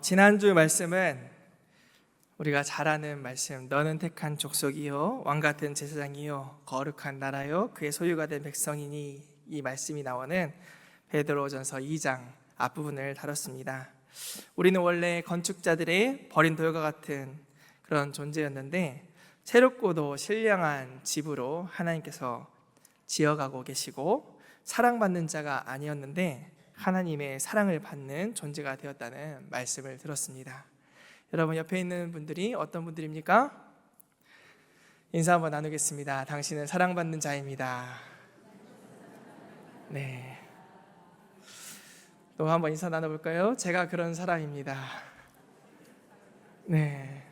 지난주 말씀은 우리가 잘 아는 말씀, 너는 택한 족속이요 왕같은 제사장이요 거룩한 나라요 그의 소유가 된 백성이니, 이 말씀이 나오는 베드로전서 2장 앞부분을 다뤘습니다. 우리는 원래 건축자들의 버린 돌과 같은 그런 존재였는데, 새롭고도 신령한 집으로 하나님께서 지어가고 계시고, 사랑받는 자가 아니었는데 하나님의 사랑을 받는 존재가 되었다는 말씀을 들었습니다. 여러분, 옆에 있는 분들이 어떤 분들입니까? 인사 한번 나누겠습니다. 당신은 사랑받는 자입니다. 네. 또 한번 인사 나눠볼까요? 제가 그런 사람입니다. 네.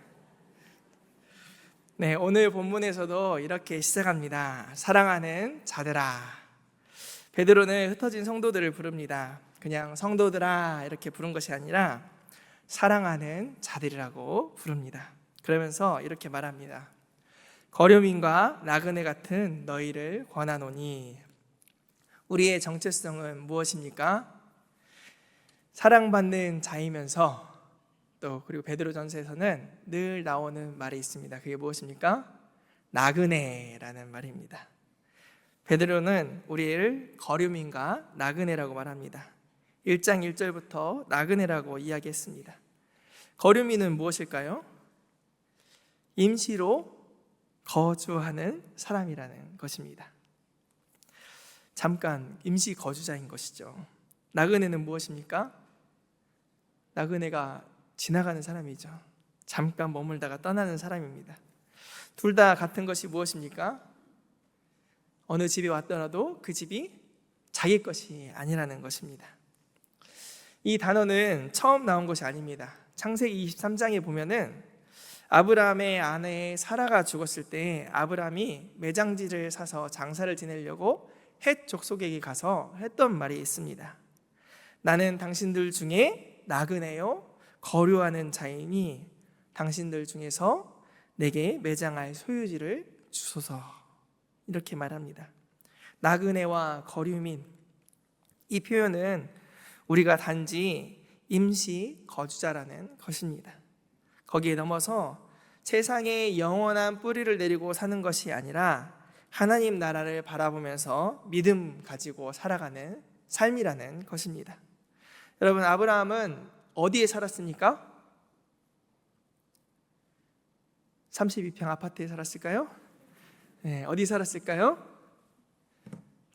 네, 오늘 본문에서도 이렇게 시작합니다. 사랑하는 자들아. 베드로는 흩어진 성도들을 부릅니다. 그냥 성도들아 이렇게 부른 것이 아니라 사랑하는 자들이라고 부릅니다. 그러면서 이렇게 말합니다. 거류민과 나그네 같은 너희를 권하노니. 우리의 정체성은 무엇입니까? 사랑받는 자이면서, 또 그리고 베드로전서에서는 늘 나오는 말이 있습니다. 그게 무엇입니까? 나그네라는 말입니다. 베드로는 우리를 거류민과 나그네라고 말합니다. 1장 1절부터 나그네라고 이야기했습니다. 거류민은 무엇일까요? 임시로 거주하는 사람이라는 것입니다. 잠깐 임시 거주자인 것이죠. 나그네는 무엇입니까? 나그네가 지나가는 사람이죠. 잠깐 머물다가 떠나는 사람입니다. 둘 다 같은 것이 무엇입니까? 어느 집에 왔더라도 그 집이 자기 것이 아니라는 것입니다. 이 단어는 처음 나온 것이 아닙니다. 창세기 23장에 보면은 아브라함의 아내 사라가 죽었을 때 아브라함이 매장지를 사서 장사를 지내려고 헷 족속에게 가서 했던 말이 있습니다. 나는 당신들 중에 나그네요 거류하는 자이니 당신들 중에서 내게 매장할 소유지를 주소서. 이렇게 말합니다. 나그네와 거류민, 이 표현은 우리가 단지 임시 거주자라는 것입니다. 거기에 넘어서 세상에 영원한 뿌리를 내리고 사는 것이 아니라 하나님 나라를 바라보면서 믿음 가지고 살아가는 삶이라는 것입니다. 여러분, 아브라함은 어디에 살았습니까? 32평 아파트에 살았을까요? 네, 어디 살았을까요?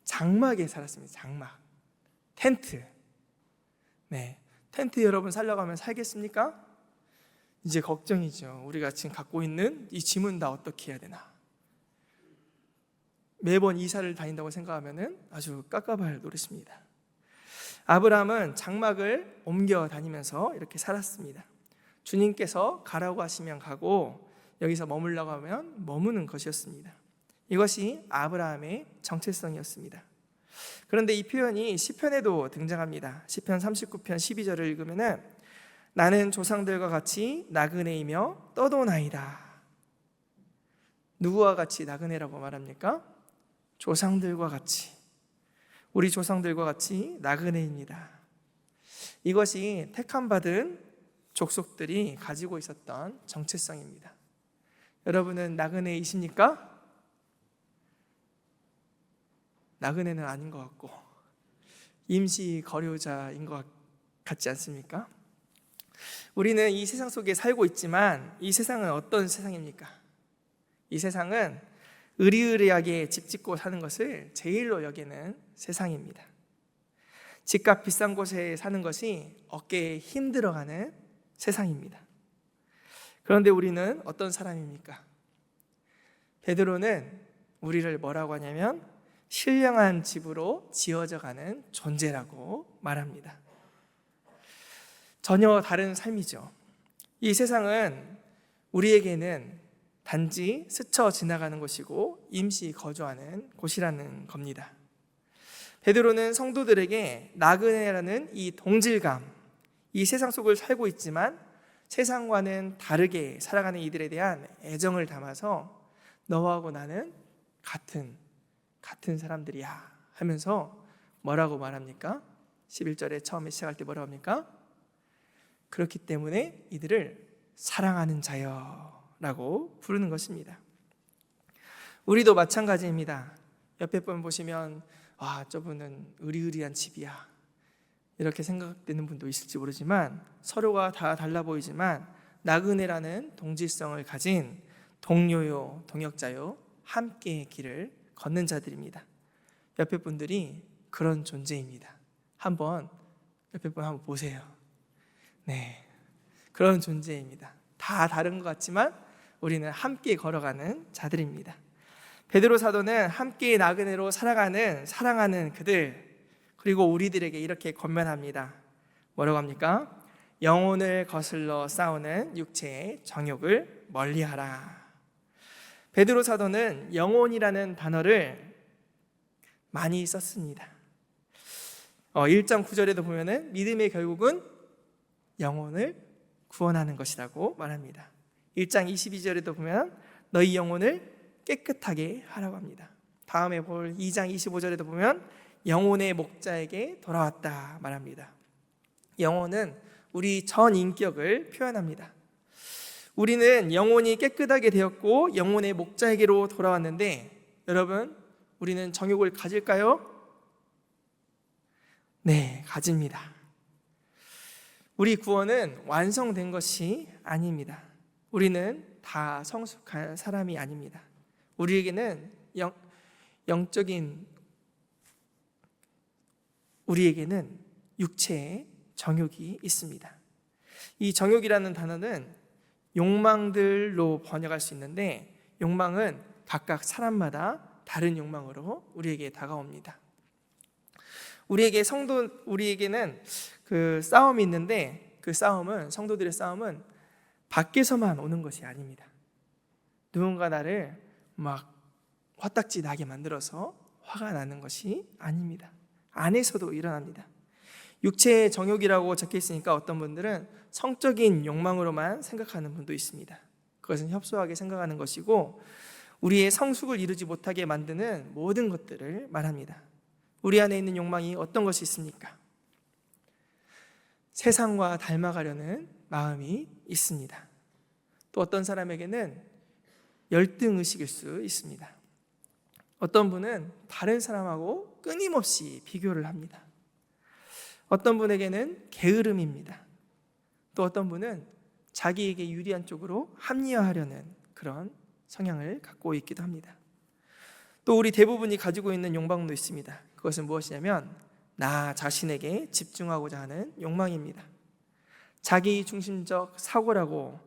장막에 살았습니다. 장막, 텐트. 네, 텐트 여러분 살려가면 살겠습니까? 이제 걱정이죠. 우리가 지금 갖고 있는 이 짐은 다 어떻게 해야 되나. 매번 이사를 다닌다고 생각하면 아주 깝깝할 노릇입니다. 아브라함은 장막을 옮겨 다니면서 이렇게 살았습니다. 주님께서 가라고 하시면 가고, 여기서 머물라고 하면 머무는 것이었습니다. 이것이 아브라함의 정체성이었습니다. 그런데 이 표현이 시편에도 등장합니다. 시편 39편 12절을 읽으면 나는 조상들과 같이 나그네이며 떠도나이다. 누구와 같이 나그네라고 말합니까? 조상들과 같이, 우리 조상들과 같이 나그네입니다. 이것이 택함받은 족속들이 가지고 있었던 정체성입니다. 여러분은 나그네이십니까? 나그네는 아닌 것 같고 임시 거류자인 것 같지 않습니까? 우리는 이 세상 속에 살고 있지만 이 세상은 어떤 세상입니까? 이 세상은 으리으리하게 집 짓고 사는 것을 제일로 여기는 세상입니다. 집값 비싼 곳에 사는 것이 어깨에 힘 들어가는 세상입니다. 그런데 우리는 어떤 사람입니까? 베드로는 우리를 뭐라고 하냐면 신령한 집으로 지어져 가는 존재라고 말합니다. 전혀 다른 삶이죠. 이 세상은 우리에게는 단지 스쳐 지나가는 곳이고 임시 거주하는 곳이라는 겁니다. 베드로는 성도들에게 나그네라는 이 동질감, 이 세상 속을 살고 있지만 세상과는 다르게 살아가는 이들에 대한 애정을 담아서 너하고 나는 같은 사람들이야 하면서 뭐라고 말합니까? 11절에 처음에 시작할 때 뭐라고 합니까? 그렇기 때문에 이들을 사랑하는 자여라고 부르는 것입니다. 우리도 마찬가지입니다. 옆에 분 보시면 저분은 의리의리한 집이야 이렇게 생각되는 분도 있을지 모르지만 서로가 다 달라 보이지만 나그네라는 동질성을 가진 동료요, 동역자요, 함께의 길을 걷는 자들입니다. 옆에 분들이 그런 존재입니다. 한번 옆에 분 한번 보세요. 네, 그런 존재입니다. 다 다른 것 같지만 우리는 함께 걸어가는 자들입니다. 베드로 사도는 함께 나그네로 살아가는 사랑하는 그들, 그리고 우리들에게 이렇게 권면합니다. 뭐라고 합니까? 영혼을 거슬러 싸우는 육체의 정욕을 멀리하라. 베드로 사도는 영혼이라는 단어를 많이 썼습니다. 1장 9절에도 보면은 믿음의 결국은 영혼을 구원하는 것이라고 말합니다. 1장 22절에도 보면 너희 영혼을 깨끗하게 하라고 합니다. 다음에 볼 2장 25절에도 보면 영혼의 목자에게 돌아왔다 말합니다. 영혼은 우리 전 인격을 표현합니다. 우리는 영혼이 깨끗하게 되었고 영혼의 목자에게로 돌아왔는데 여러분, 우리는 정욕을 가질까요? 네, 가집니다. 우리 구원은 완성된 것이 아닙니다. 우리는 다 성숙한 사람이 아닙니다. 우리에게는 우리에게는 육체의 정욕이 있습니다. 이 정욕이라는 단어는 욕망들로 번역할 수 있는데 욕망은 각각 사람마다 다른 욕망으로 우리에게 다가옵니다. 우리에게는 그 싸움이 있는데 그 싸움은, 성도들의 싸움은 밖에서만 오는 것이 아닙니다. 누군가 나를 막 화딱지 나게 만들어서 화가 나는 것이 아닙니다. 안에서도 일어납니다. 육체의 정욕이라고 적혀 있으니까 어떤 분들은 성적인 욕망으로만 생각하는 분도 있습니다. 그것은 협소하게 생각하는 것이고 우리의 성숙을 이루지 못하게 만드는 모든 것들을 말합니다. 우리 안에 있는 욕망이 어떤 것이 있습니까? 세상과 닮아가려는 마음이 있습니다. 또 어떤 사람에게는 열등의식일 수 있습니다. 어떤 분은 다른 사람하고 끊임없이 비교를 합니다. 어떤 분에게는 게으름입니다. 또 어떤 분은 자기에게 유리한 쪽으로 합리화하려는 그런 성향을 갖고 있기도 합니다. 또 우리 대부분이 가지고 있는 욕망도 있습니다. 그것은 무엇이냐면 나 자신에게 집중하고자 하는 욕망입니다. 자기 중심적 사고라고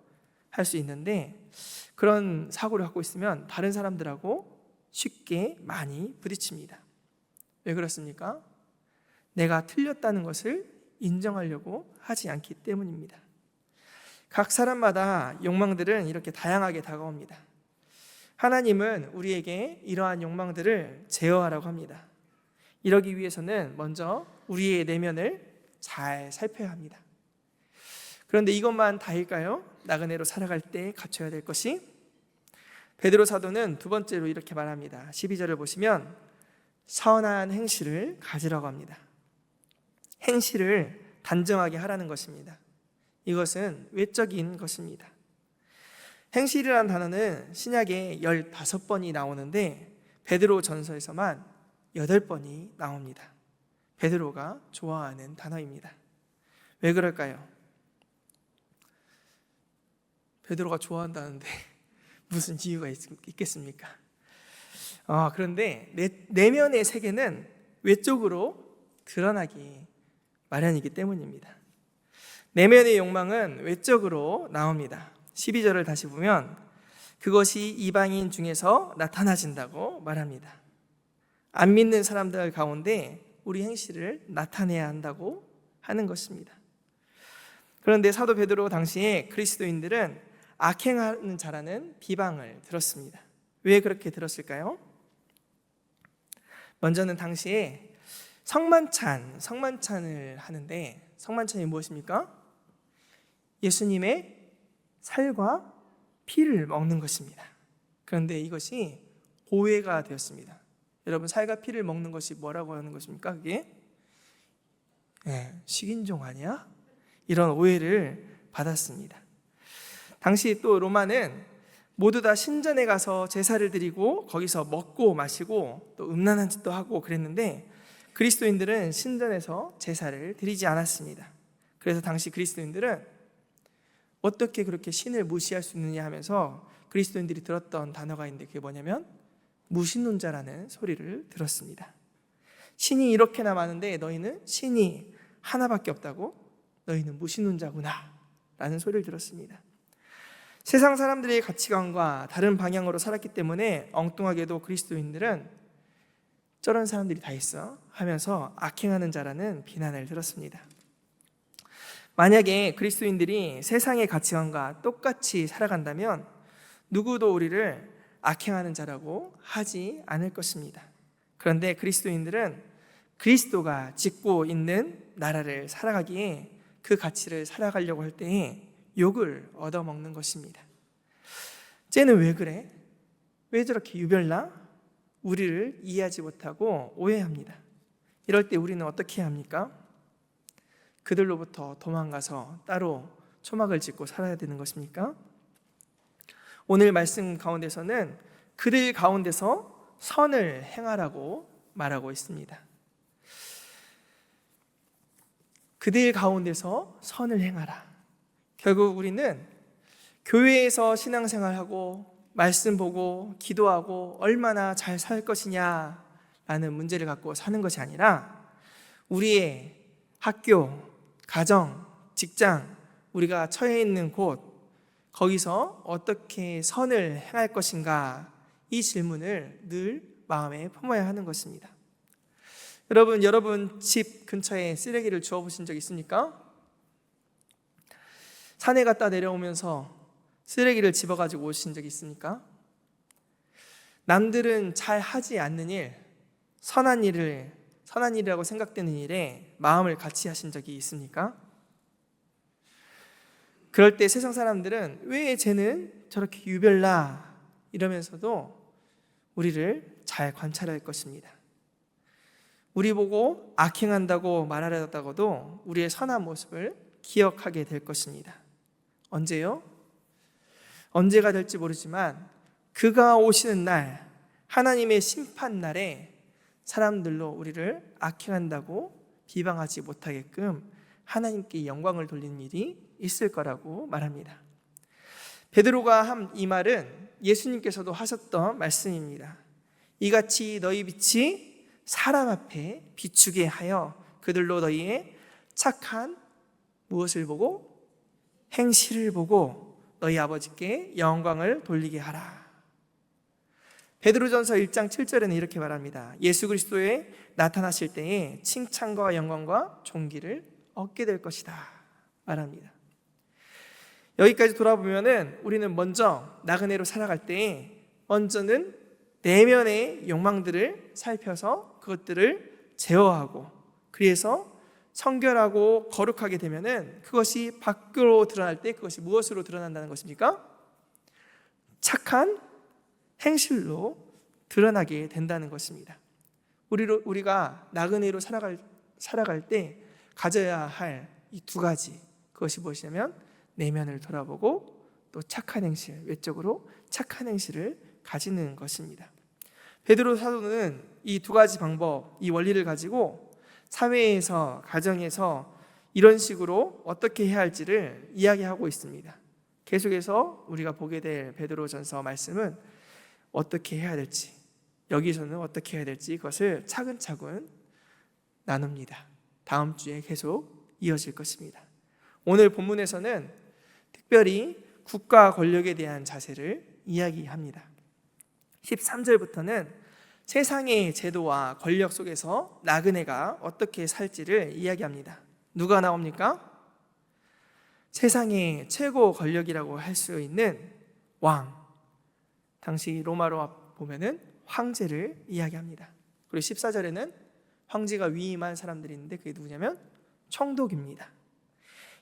할 수 있는데 그런 사고를 갖고 있으면 다른 사람들하고 쉽게 많이 부딪힙니다. 왜 그렇습니까? 내가 틀렸다는 것을 인정하려고 하지 않기 때문입니다. 각 사람마다 욕망들은 이렇게 다양하게 다가옵니다. 하나님은 우리에게 이러한 욕망들을 제어하라고 합니다. 이러기 위해서는 먼저 우리의 내면을 잘 살펴야 합니다. 그런데 이것만 다일까요? 나그네로 살아갈 때 갖춰야 될 것이, 베드로 사도는 두 번째로 이렇게 말합니다. 12절을 보시면 선한 행실을 가지라고 합니다. 행실을 단정하게 하라는 것입니다. 이것은 외적인 것입니다. 행실이라는 단어는 신약에 15번이 나오는데 베드로 전서에서만 8번이 나옵니다. 베드로가 좋아하는 단어입니다. 왜 그럴까요? 베드로가 좋아한다는데 무슨 이유가 있겠습니까? 그런데 내면의 세계는 외적으로 드러나기 마련이기 때문입니다. 내면의 욕망은 외적으로 나옵니다. 12절을 다시 보면 그것이 이방인 중에서 나타나진다고 말합니다. 안 믿는 사람들 가운데 우리 행실을 나타내야 한다고 하는 것입니다. 그런데 사도 베드로 당시에 그리스도인들은 악행하는 자라는 비방을 들었습니다. 왜 그렇게 들었을까요? 먼저는 당시에 성만찬을 하는데 성만찬이 무엇입니까? 예수님의 살과 피를 먹는 것입니다. 그런데 이것이 오해가 되었습니다. 여러분, 살과 피를 먹는 것이 뭐라고 하는 것입니까? 그게 식인종 아니야? 이런 오해를 받았습니다. 당시 또 로마는 모두 다 신전에 가서 제사를 드리고 거기서 먹고 마시고 또 음란한 짓도 하고 그랬는데, 그리스도인들은 신전에서 제사를 드리지 않았습니다. 그래서 당시 그리스도인들은 어떻게 그렇게 신을 무시할 수 있느냐 하면서 그리스도인들이 들었던 단어가 있는데, 그게 뭐냐면 무신론자라는 소리를 들었습니다. 신이 이렇게나 많은데 너희는 신이 하나밖에 없다고? 너희는 무신론자구나 라는 소리를 들었습니다. 세상 사람들의 가치관과 다른 방향으로 살았기 때문에 엉뚱하게도 그리스도인들은 저런 사람들이 다 있어 하면서 악행하는 자라는 비난을 들었습니다. 만약에 그리스도인들이 세상의 가치관과 똑같이 살아간다면 누구도 우리를 악행하는 자라고 하지 않을 것입니다. 그런데 그리스도인들은 그리스도가 짓고 있는 나라를 살아가기에 그 가치를 살아가려고 할 때에 욕을 얻어먹는 것입니다. 쟤는 왜 그래? 왜 저렇게 유별나? 우리를 이해하지 못하고 오해합니다. 이럴 때 우리는 어떻게 해야 합니까? 그들로부터 도망가서 따로 초막을 짓고 살아야 되는 것입니까? 오늘 말씀 가운데서는 그들 가운데서 선을 행하라고 말하고 있습니다. 그들 가운데서 선을 행하라. 결국 우리는 교회에서 신앙생활하고 말씀 보고 기도하고 얼마나 잘 살 것이냐라는 문제를 갖고 사는 것이 아니라 우리의 학교, 가정, 직장, 우리가 처해 있는 곳, 거기서 어떻게 선을 행할 것인가, 이 질문을 늘 마음에 품어야 하는 것입니다. 여러분 집 근처에 쓰레기를 주워보신 적 있습니까? 산에 갔다 내려오면서 쓰레기를 집어가지고 오신 적 있습니까? 남들은 잘 하지 않는 일, 선한 일이라고 생각되는 일에 마음을 같이 하신 적이 있습니까? 그럴 때 세상 사람들은 왜 쟤는 저렇게 유별나 이러면서도 우리를 잘 관찰할 것입니다. 우리 보고 악행한다고 말하려다가도 우리의 선한 모습을 기억하게 될 것입니다. 언제요? 언제가 될지 모르지만 그가 오시는 날, 하나님의 심판 날에 사람들로 우리를 악행한다고 비방하지 못하게끔 하나님께 영광을 돌리는 일이 있을 거라고 말합니다. 베드로가 한 이 말은 예수님께서도 하셨던 말씀입니다. 이같이 너희 빛이 사람 앞에 비추게 하여 그들로 너희의 착한 무엇을 보고? 행실을 보고 너희 아버지께 영광을 돌리게 하라. 베드로전서 1장 7절에는 이렇게 말합니다. 예수 그리스도에 나타나실 때에 칭찬과 영광과 존귀를 얻게 될 것이다 말합니다. 여기까지 돌아보면은 우리는 먼저 나그네로 살아갈 때에 먼저는 내면의 욕망들을 살펴서 그것들을 제어하고, 그래서 성결하고 거룩하게 되면은 그것이 밖으로 드러날 때 그것이 무엇으로 드러난다는 것입니까? 착한 행실로 드러나게 된다는 것입니다. 우리가 나그네로 살아갈 때 가져야 할 이 두 가지, 그것이 무엇이냐면 내면을 돌아보고 또 착한 행실, 외적으로 착한 행실을 가지는 것입니다. 베드로 사도는 이 두 가지 방법, 이 원리를 가지고 사회에서, 가정에서 이런 식으로 어떻게 해야 할지를 이야기하고 있습니다. 계속해서 우리가 보게 될 베드로전서 말씀은 어떻게 해야 될지, 여기서는 어떻게 해야 될지 그것을 차근차근 나눕니다. 다음 주에 계속 이어질 것입니다. 오늘 본문에서는 특별히 국가 권력에 대한 자세를 이야기합니다. 13절부터는 세상의 제도와 권력 속에서 나그네가 어떻게 살지를 이야기합니다. 누가 나옵니까? 세상의 최고 권력이라고 할 수 있는 왕, 당시 로마로 보면은 황제를 이야기합니다. 그리고 14절에는 황제가 위임한 사람들이 있는데 그게 누구냐면 총독입니다.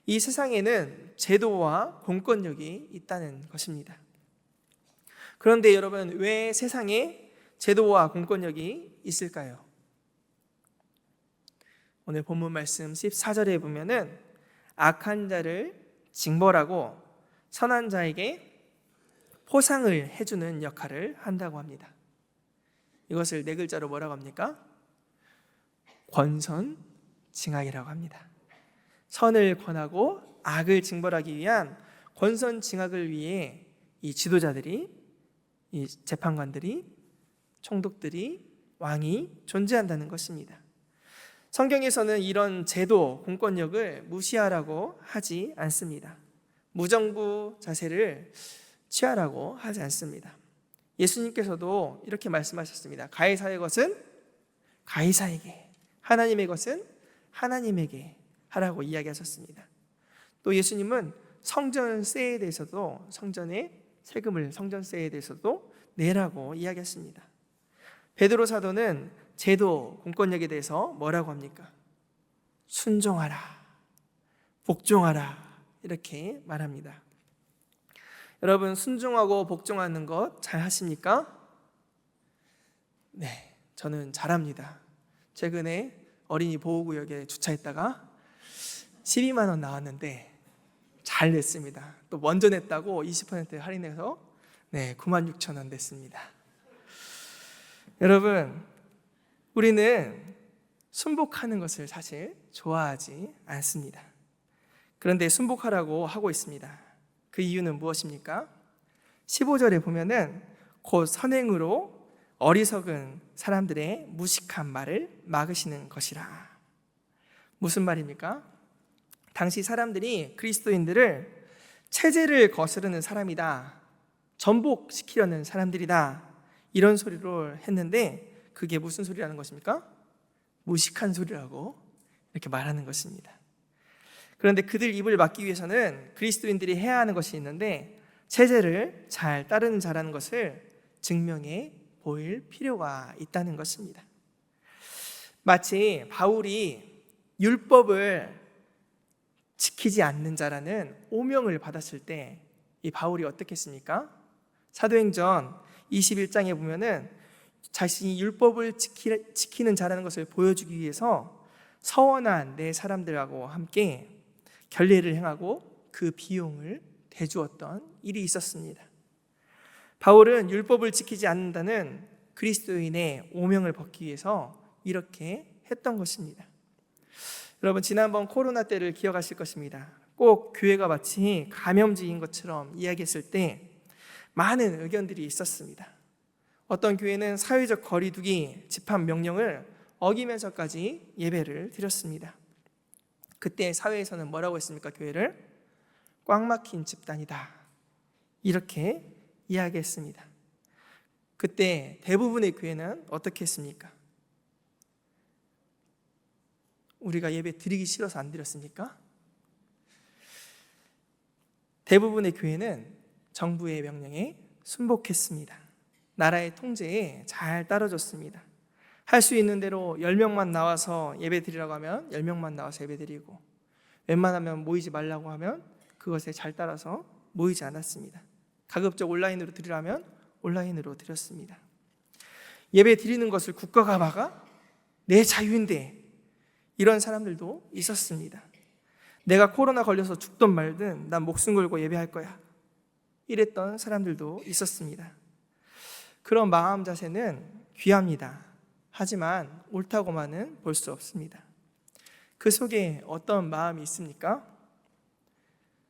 이 세상에는 제도와 공권력이 있다는 것입니다. 그런데 여러분, 왜 세상에 제도와 공권력이 있을까요? 오늘 본문 말씀 14절에 보면은 악한 자를 징벌하고 선한 자에게 포상을 해주는 역할을 한다고 합니다. 이것을 네 글자로 뭐라고 합니까? 권선징악이라고 합니다. 선을 권하고 악을 징벌하기 위한 권선징악을 위해 이 지도자들이, 이 재판관들이, 총독들이, 왕이 존재한다는 것입니다. 성경에서는 이런 제도, 공권력을 무시하라고 하지 않습니다. 무정부 자세를 취하라고 하지 않습니다. 예수님께서도 이렇게 말씀하셨습니다. 가이사의 것은 가이사에게, 하나님의 것은 하나님에게 하라고 이야기하셨습니다. 또 예수님은 성전세에 대해서도, 성전의 세금을, 성전세에 대해서도 내라고 이야기했습니다. 베드로 사도는 제도, 공권력에 대해서 뭐라고 합니까? 순종하라, 복종하라, 이렇게 말합니다. 여러분, 순종하고 복종하는 것 잘 하십니까? 네, 저는 잘합니다. 최근에 어린이 보호구역에 주차했다가 12만 원 나왔는데 잘 냈습니다. 또 먼저 냈다고 20% 할인해서 96,000원 냈습니다. 여러분, 우리는 순복하는 것을 사실 좋아하지 않습니다. 그런데 순복하라고 하고 있습니다. 그 이유는 무엇입니까? 15절에 보면은 곧 선행으로 어리석은 사람들의 무식한 말을 막으시는 것이라. 무슨 말입니까? 당시 사람들이 그리스도인들을 체제를 거스르는 사람이다, 전복시키려는 사람들이다, 이런 소리로 했는데 그게 무슨 소리라는 것입니까? 무식한 소리라고 이렇게 말하는 것입니다. 그런데 그들 입을 막기 위해서는 그리스도인들이 해야 하는 것이 있는데 체제를 잘 따르는 자라는 것을 증명해 보일 필요가 있다는 것입니다. 마치 바울이 율법을 지키지 않는 자라는 오명을 받았을 때 이 바울이 어떻게 했습니까? 사도행전 21장에 보면은 자신이 율법을 지키는 자라는 것을 보여주기 위해서 서원한 네 사람들하고 함께 결례를 행하고 그 비용을 대주었던 일이 있었습니다. 바울은 율법을 지키지 않는다는 그리스도인의 오명을 벗기 위해서 이렇게 했던 것입니다. 여러분, 지난번 코로나 때를 기억하실 것입니다. 꼭 교회가 마치 감염지인 것처럼 이야기했을 때 많은 의견들이 있었습니다. 어떤 교회는 사회적 거리두기 집합 명령을 어기면서까지 예배를 드렸습니다. 그때 사회에서는 뭐라고 했습니까? 교회를 꽉 막힌 집단이다, 이렇게 이야기했습니다. 그때 대부분의 교회는 어떻게 했습니까? 우리가 예배 드리기 싫어서 안 드렸습니까? 대부분의 교회는 정부의 명령에 순복했습니다. 나라의 통제에 잘 따라줬습니다. 할 수 있는 대로 10명만 나와서 예배 드리라고 하면 10명만 나와서 예배 드리고, 웬만하면 모이지 말라고 하면 그것에 잘 따라서 모이지 않았습니다. 가급적 온라인으로 드리라면 온라인으로 드렸습니다. 예배 드리는 것을 국가가 막아? 내 자유인데, 이런 사람들도 있었습니다. 내가 코로나 걸려서 죽든 말든 난 목숨 걸고 예배할 거야, 이랬던 사람들도 있었습니다. 그런 마음 자세는 귀합니다. 하지만 옳다고만은 볼 수 없습니다. 그 속에 어떤 마음이 있습니까?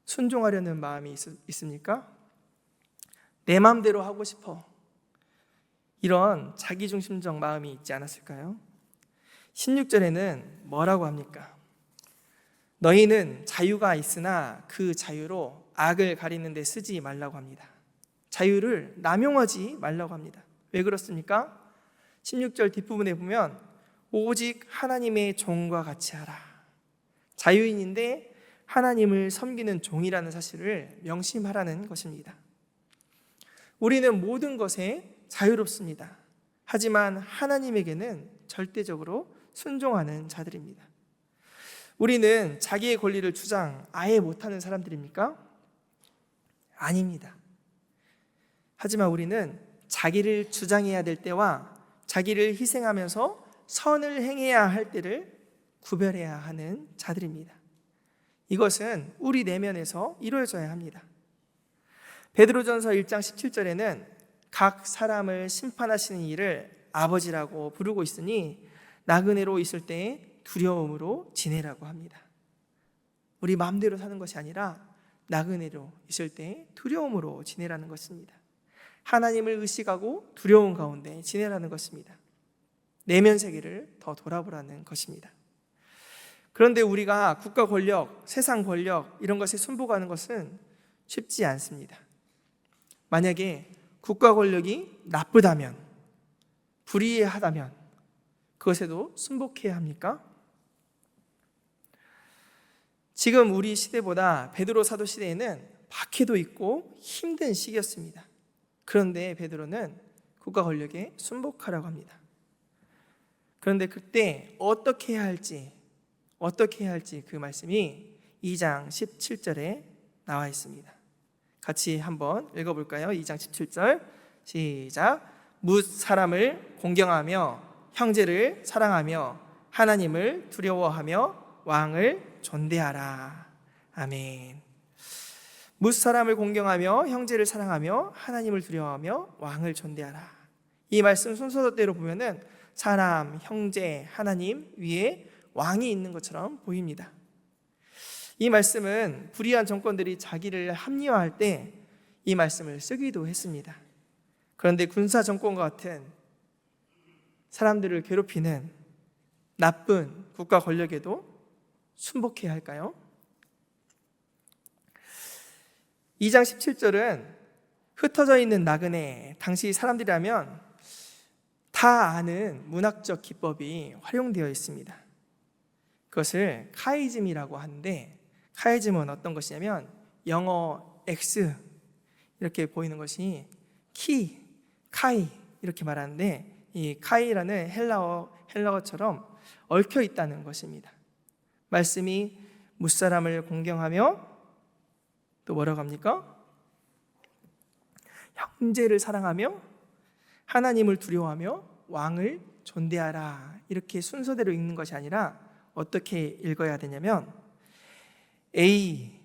순종하려는 마음이 있습니까? 내 마음대로 하고 싶어, 이런 자기중심적 마음이 있지 않았을까요? 16절에는 뭐라고 합니까? 너희는 자유가 있으나 그 자유로 악을 가리는 데 쓰지 말라고 합니다. 자유를 남용하지 말라고 합니다. 왜 그렇습니까? 16절 뒷부분에 보면 오직 하나님의 종과 같이 하라. 자유인인데 하나님을 섬기는 종이라는 사실을 명심하라는 것입니다. 우리는 모든 것에 자유롭습니다. 하지만 하나님에게는 절대적으로 순종하는 자들입니다. 우리는 자기의 권리를 주장 아예 못하는 사람들입니까? 아닙니다. 하지만 우리는 자기를 주장해야 될 때와 자기를 희생하면서 선을 행해야 할 때를 구별해야 하는 자들입니다. 이것은 우리 내면에서 이루어져야 합니다. 베드로전서 1장 17절에는 각 사람을 심판하시는 이를 아버지라고 부르고 있으니 나그네로 있을 때에 두려움으로 지내라고 합니다. 우리 마음대로 사는 것이 아니라 나그네로 있을 때 두려움으로 지내라는 것입니다. 하나님을 의식하고 두려움 가운데 지내라는 것입니다. 내면 세계를 더 돌아보라는 것입니다. 그런데 우리가 국가 권력, 세상 권력 이런 것에 순복하는 것은 쉽지 않습니다. 만약에 국가 권력이 나쁘다면, 불의하다면 그것에도 순복해야 합니까? 지금 우리 시대보다 베드로 사도 시대에는 박해도 있고 힘든 시기였습니다. 그런데 베드로는 국가 권력에 순복하라고 합니다. 그런데 그때 어떻게 해야 할지 그 말씀이 2장 17절에 나와 있습니다. 같이 한번 읽어볼까요? 2장 17절 시작. 뭇 사람을 공경하며 형제를 사랑하며 하나님을 두려워하며 왕을 존대하라. 아멘. 뭇 사람을 공경하며 형제를 사랑하며 하나님을 두려워하며 왕을 존대하라. 이 말씀 순서대로 보면은 사람, 형제, 하나님 위에 왕이 있는 것처럼 보입니다. 이 말씀은 불의한 정권들이 자기를 합리화할 때 이 말씀을 쓰기도 했습니다. 그런데 군사 정권과 같은 사람들을 괴롭히는 나쁜 국가 권력에도 순복해야 할까요? 2장 17절은 흩어져 있는 나그네, 당시 사람들이라면 다 아는 문학적 기법이 활용되어 있습니다. 그것을 카이즘이라고 하는데, 카이즘은 어떤 것이냐면 영어 X 이렇게 보이는 것이 키, 카이 이렇게 말하는데, 이 카이라는 헬라어처럼 얽혀 있다는 것입니다. 말씀이 무사람을 공경하며 또 뭐라고 합니까? 형제를 사랑하며 하나님을 두려워하며 왕을 존대하라. 이렇게 순서대로 읽는 것이 아니라 어떻게 읽어야 되냐면 A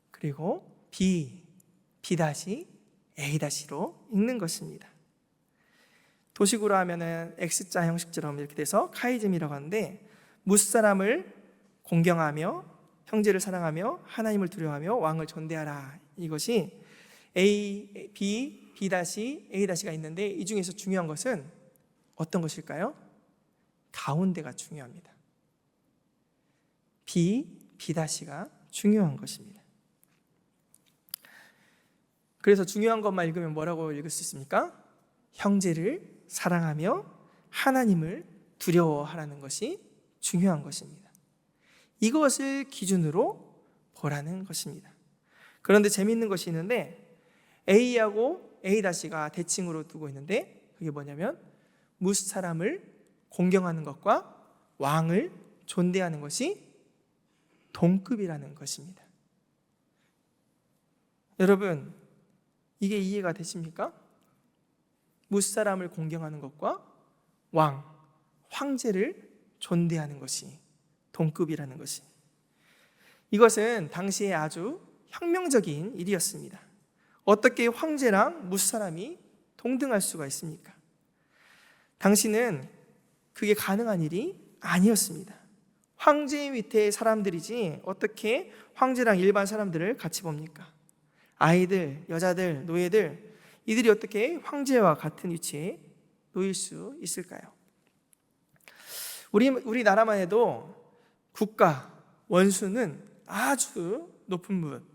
그리고 B, B-A-로 읽는 것입니다. 도식으로 하면은 X자 형식처럼 이렇게 돼서 카이즘이라고 하는데, 무사람을 공경하며 형제를 사랑하며 하나님을 두려워하며 왕을 존대하라. 이것이 A, B, B-A-가 있는데 이 중에서 중요한 것은 어떤 것일까요? 가운데가 중요합니다. B, B-가 중요한 것입니다. 그래서 중요한 것만 읽으면 뭐라고 읽을 수 있습니까? 형제를 사랑하며 하나님을 두려워하라는 것이 중요한 것입니다. 이것을 기준으로 보라는 것입니다. 그런데 재미있는 것이 있는데 A하고 A-가 대칭으로 두고 있는데 그게 뭐냐면 무사람을 공경하는 것과 왕을 존대하는 것이 동급이라는 것입니다. 여러분, 이게 이해가 되십니까? 무사람을 공경하는 것과 황제를 존대하는 것이 동급이라는 것이, 이것은 당시에 아주 혁명적인 일이었습니다. 어떻게 황제랑 무사람이 동등할 수가 있습니까? 당시는 그게 가능한 일이 아니었습니다. 황제 밑에 사람들이지 어떻게 황제랑 일반 사람들을 같이 봅니까? 아이들, 여자들, 노예들, 이들이 어떻게 황제와 같은 위치에 놓일 수 있을까요? 우리나라만 해도 국가, 원수는 아주 높은 분,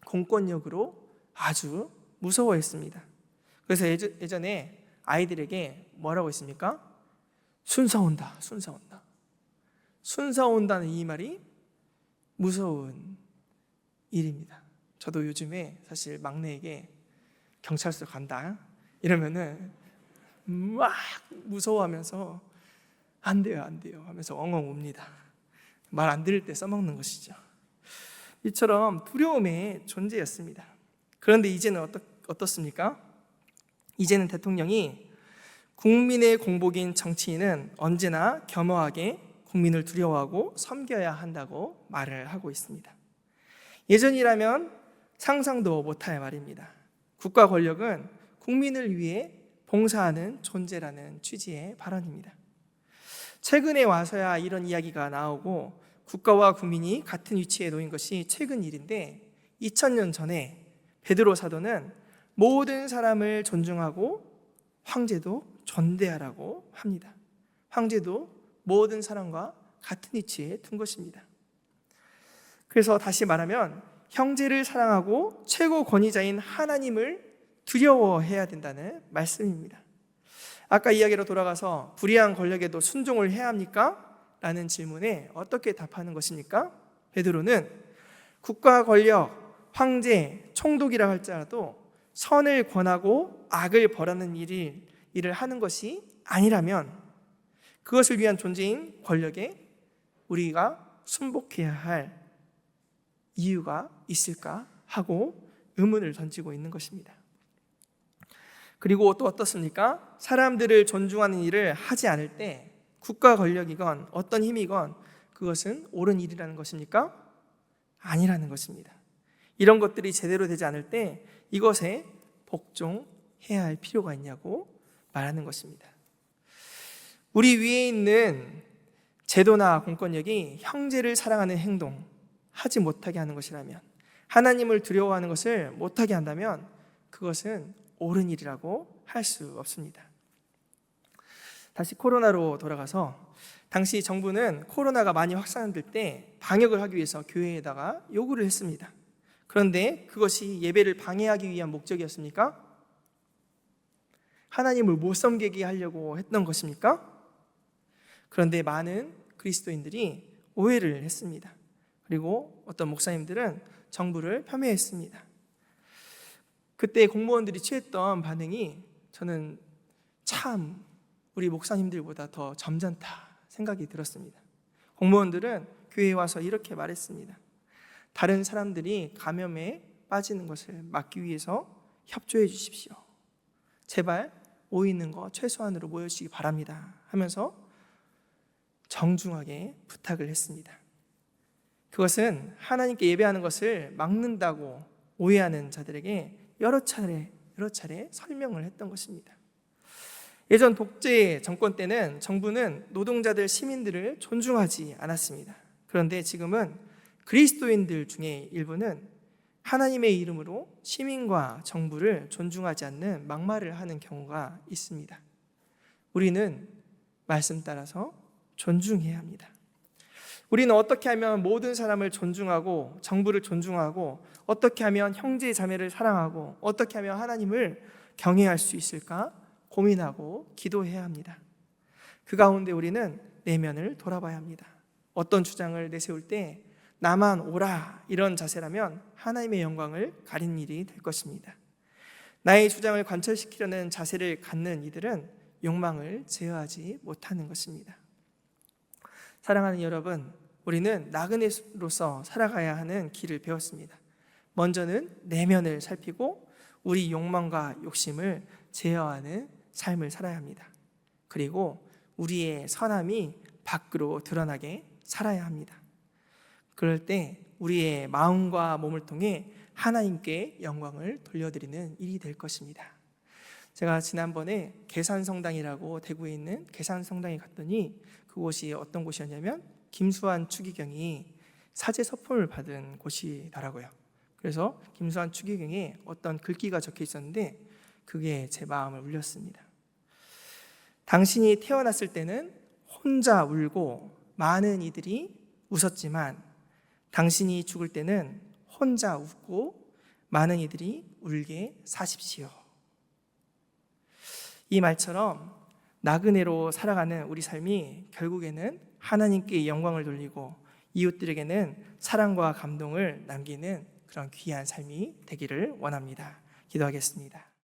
공권력으로 아주 무서워했습니다. 그래서 예전에 아이들에게 뭐라고 했습니까? 순사 온다. 순사 온다는 이 말이 무서운 일입니다. 저도 요즘에 사실 막내에게 경찰서 간다 이러면은 막 무서워하면서 안 돼요 하면서 엉엉 웁니다. 말 안 들을 때 써먹는 것이죠. 이처럼 두려움의 존재였습니다. 그런데 이제는 어떻습니까? 이제는 대통령이 국민의 공복인 정치인은 언제나 겸허하게 국민을 두려워하고 섬겨야 한다고 말을 하고 있습니다. 예전이라면 상상도 못할 말입니다. 국가 권력은 국민을 위해 봉사하는 존재라는 취지의 발언입니다. 최근에 와서야 이런 이야기가 나오고 국가와 국민이 같은 위치에 놓인 것이 최근 일인데 2000년 전에 베드로 사도는 모든 사람을 존중하고 황제도 존대하라고 합니다. 황제도 모든 사람과 같은 위치에 둔 것입니다. 그래서 다시 말하면 형제를 사랑하고 최고 권위자인 하나님을 두려워해야 된다는 말씀입니다. 아까 이야기로 돌아가서 불의한 권력에도 순종을 해야 합니까? 라는 질문에 어떻게 답하는 것입니까? 베드로는 국가 권력, 황제, 총독이라 할지라도 선을 권하고 악을 벌하는 일을 하는 것이 아니라면 그것을 위한 존재인 권력에 우리가 순복해야 할 이유가 있을까 하고 의문을 던지고 있는 것입니다. 그리고 또 어떻습니까? 사람들을 존중하는 일을 하지 않을 때 국가 권력이건 어떤 힘이건 그것은 옳은 일이라는 것입니까? 아니라는 것입니다. 이런 것들이 제대로 되지 않을 때 이것에 복종해야 할 필요가 있냐고 말하는 것입니다. 우리 위에 있는 제도나 공권력이 형제를 사랑하는 행동 하지 못하게 하는 것이라면, 하나님을 두려워하는 것을 못하게 한다면 그것은 옳은 일이라고 할 수 없습니다. 다시 코로나로 돌아가서 당시 정부는 코로나가 많이 확산될 때 방역을 하기 위해서 교회에다가 요구를 했습니다. 그런데 그것이 예배를 방해하기 위한 목적이었습니까? 하나님을 못 섬기게 하려고 했던 것입니까? 그런데 많은 그리스도인들이 오해를 했습니다. 그리고 어떤 목사님들은 정부를 폄훼했습니다. 그때 공무원들이 취했던 반응이 저는 참 우리 목사님들보다 더 점잖다 생각이 들었습니다. 공무원들은 교회에 와서 이렇게 말했습니다. 다른 사람들이 감염에 빠지는 것을 막기 위해서 협조해 주십시오. 제발 모이는 거 최소한으로 모여주시기 바랍니다 하면서 정중하게 부탁을 했습니다. 그것은 하나님께 예배하는 것을 막는다고 오해하는 자들에게 여러 차례 설명을 했던 것입니다. 예전 독재 정권 때는 정부는 노동자들, 시민들을 존중하지 않았습니다. 그런데 지금은 그리스도인들 중에 일부는 하나님의 이름으로 시민과 정부를 존중하지 않는 막말을 하는 경우가 있습니다. 우리는 말씀 따라서 존중해야 합니다. 우리는 어떻게 하면 모든 사람을 존중하고 정부를 존중하고 어떻게 하면 형제 자매를 사랑하고 어떻게 하면 하나님을 경외할 수 있을까 고민하고 기도해야 합니다. 그 가운데 우리는 내면을 돌아봐야 합니다. 어떤 주장을 내세울 때 나만 옳아 이런 자세라면 하나님의 영광을 가린 일이 될 것입니다. 나의 주장을 관철시키려는 자세를 갖는 이들은 욕망을 제어하지 못하는 것입니다. 사랑하는 여러분, 우리는 나그네로서 살아가야 하는 길을 배웠습니다. 먼저는 내면을 살피고 우리 욕망과 욕심을 제어하는 삶을 살아야 합니다. 그리고 우리의 선함이 밖으로 드러나게 살아야 합니다. 그럴 때 우리의 마음과 몸을 통해 하나님께 영광을 돌려드리는 일이 될 것입니다. 제가 지난번에 계산성당이라고 대구에 있는 계산성당에 갔더니 그곳이 어떤 곳이었냐면 김수환 추기경이 사제 서품을 받은 곳이더라고요. 그래서 김수환 추기경에 어떤 글귀가 적혀 있었는데 그게 제 마음을 울렸습니다. 당신이 태어났을 때는 혼자 울고 많은 이들이 웃었지만 당신이 죽을 때는 혼자 웃고 많은 이들이 울게 사십시오. 이 말처럼 나그네로 살아가는 우리 삶이 결국에는 하나님께 영광을 돌리고 이웃들에게는 사랑과 감동을 남기는 그런 귀한 삶이 되기를 원합니다. 기도하겠습니다.